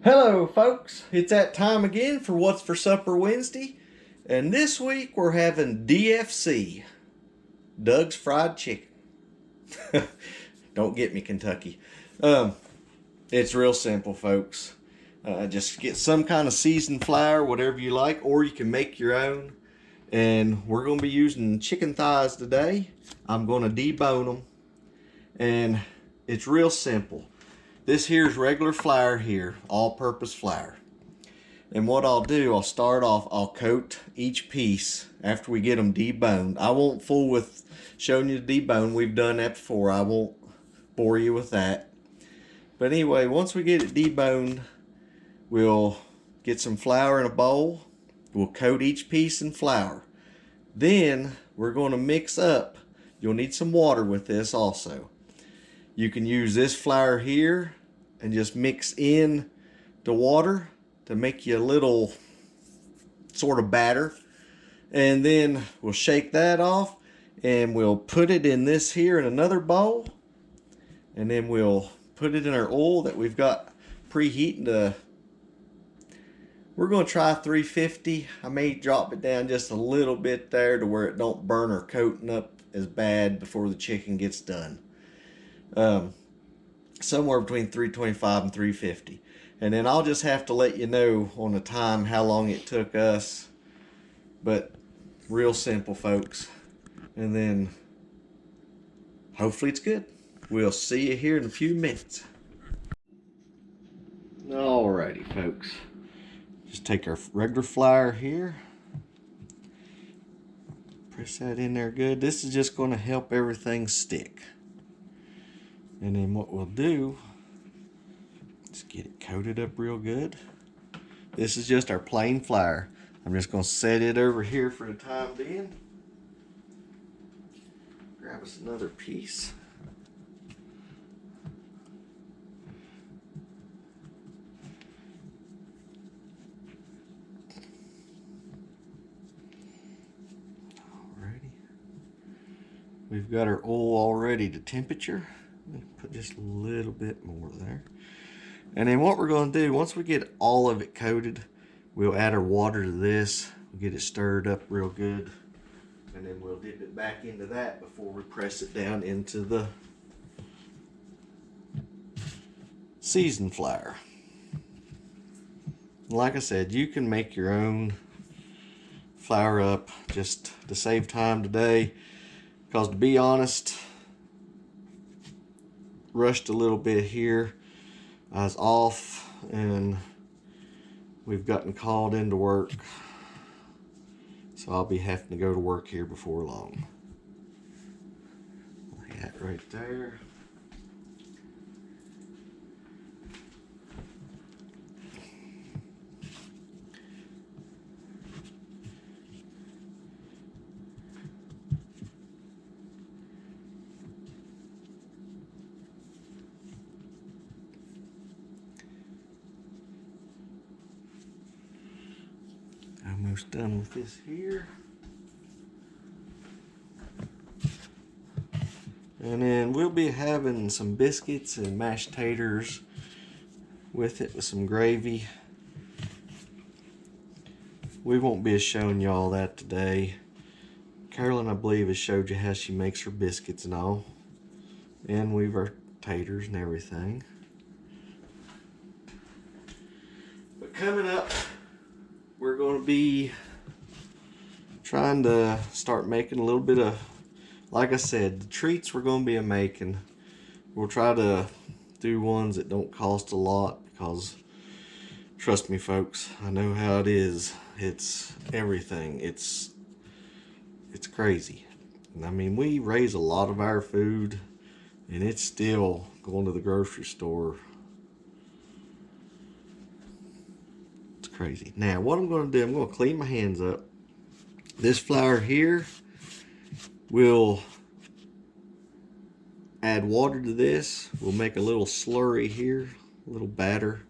Hello folks, it's that time again for What's for Supper Wednesday, and this week we're having DFC, Doug's Fried Chicken. Don't get me, Kentucky. It's real simple, folks. Just get some kind of seasoned flour, whatever you like, or you can make your own. And we're going to be using chicken thighs today. I'm going to debone them, and it's real simple. This here is regular flour here, all-purpose flour. And what I'll do, I'll start off, I'll coat each piece after we get them deboned. I won't fool with showing you the debone. We've done that before. I won't bore you with that. But anyway, once we get it deboned, we'll get some flour in a bowl. We'll coat each piece in flour. Then we're going to mix up. You'll need some water with this also. You can use this flour here and just mix in the water to make you a little sort of batter. And then we'll shake that off and we'll put it in this here in another bowl. And then we'll put it in our oil that we've got preheating to, we're going to try 350. I may drop it down just a little bit there to where it don't burn or coating up as bad before the chicken gets done. Somewhere between 325 and 350. And then I'll just have to let you know on the time how long it took us. But real simple, folks. And then hopefully it's good. We'll see you here in a few minutes. Alrighty, folks. Just take our regular flour here. Press that in there good. This is just going to help everything stick. And then what we'll do is get it coated up real good. This is just our plain flour. I'm just going to set it over here for the time being. Grab us another piece. Alrighty. We've got our oil already to temperature. Put just a little bit more there. And then what we're going to do, once we get all of it coated, we'll add our water to this. We'll get it stirred up real good. And then we'll dip it back into that before we press it down into the seasoned flour. Like I said, you can make your own flour up just to save time today. Because to be honest, rushed a little bit here. I was off and we've gotten called into work, so I'll be having to go to work here before long. Lay that right there. Almost done with this here. And then we'll be having some biscuits and mashed taters with it with some gravy. We won't be showing y'all that today. Carolyn, I believe, has showed you how she makes her biscuits and all. And we've our taters and everything. But coming up, we're going to be trying to start making a little bit of, like I said, the treats we're going to be making. We'll try to do ones that don't cost a lot because, trust me folks, I know how it is. It's everything. It's crazy. I mean, we raise a lot of our food and it's still going to the grocery store. Crazy. Now what I'm going to do, I'm going to clean my hands up. This flour here, we'll add water to this. We'll make a little slurry here, a little batter,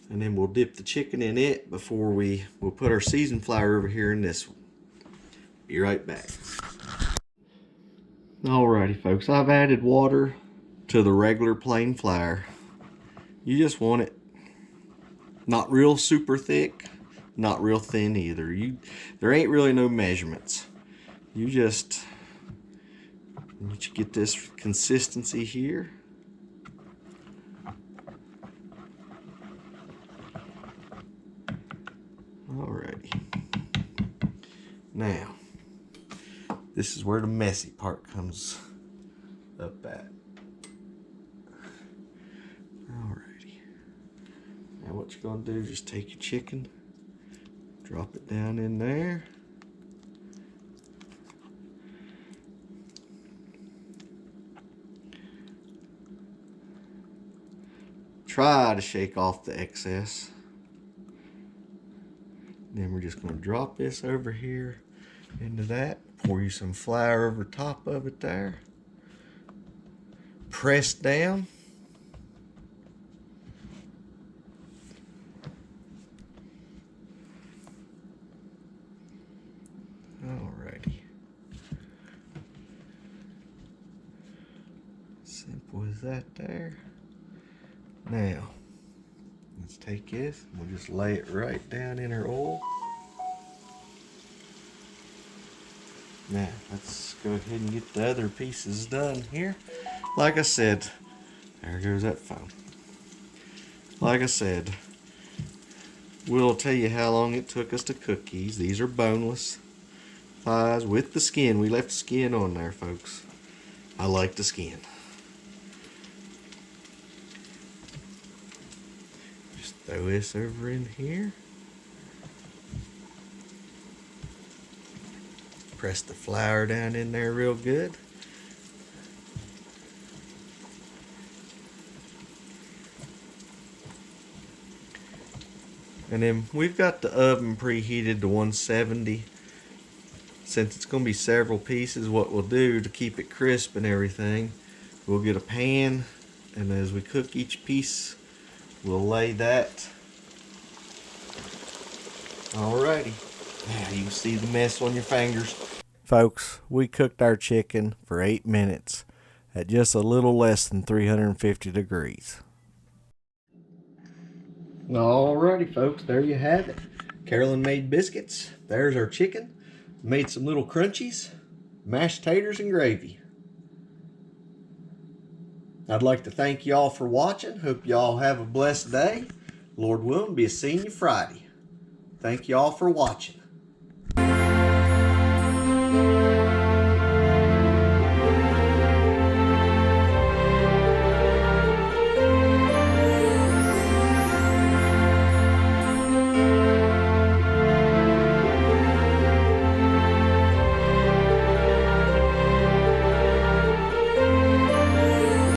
and then we'll dip the chicken in it before we'll put our seasoned flour over here in this one. Be right back. Alrighty folks, I've added water to the regular plain flour. You just want it not real super thick, not real thin either. There ain't really no measurements. You just get this consistency here. Alrighty. Now, this is where the messy part comes up at. Alrighty. Now what you're gonna do is just take your chicken, drop it down in there. Try to shake off the excess. Then we're just going to drop this over here into that. Pour you some flour over top of it there. Press down. Alrighty. Simple as that there. Now, let's take this and we'll just lay it right down in our oil. Now, let's go ahead and get the other pieces done here. Like I said, there goes that phone. Like I said, we'll tell you how long it took us to cook these. These are boneless thighs with the skin. We left the skin on there, folks. I like the skin. Just throw this over in here. Press the flour down in there real good. And then we've got the oven preheated to 170. Since it's going to be several pieces, what we'll do to keep it crisp and everything, we'll get a pan, and as we cook each piece, we'll lay that. Alrighty. Now you can see the mess on your fingers. Folks, we cooked our chicken for 8 minutes at just a little less than 350 degrees. Alrighty folks, there you have it. Carolyn made biscuits. There's our chicken. Made some little crunchies, mashed taters and gravy. I'd like to thank y'all for watching. Hope y'all have a blessed day. Lord willing, be seeing you Friday. Thank y'all for watching.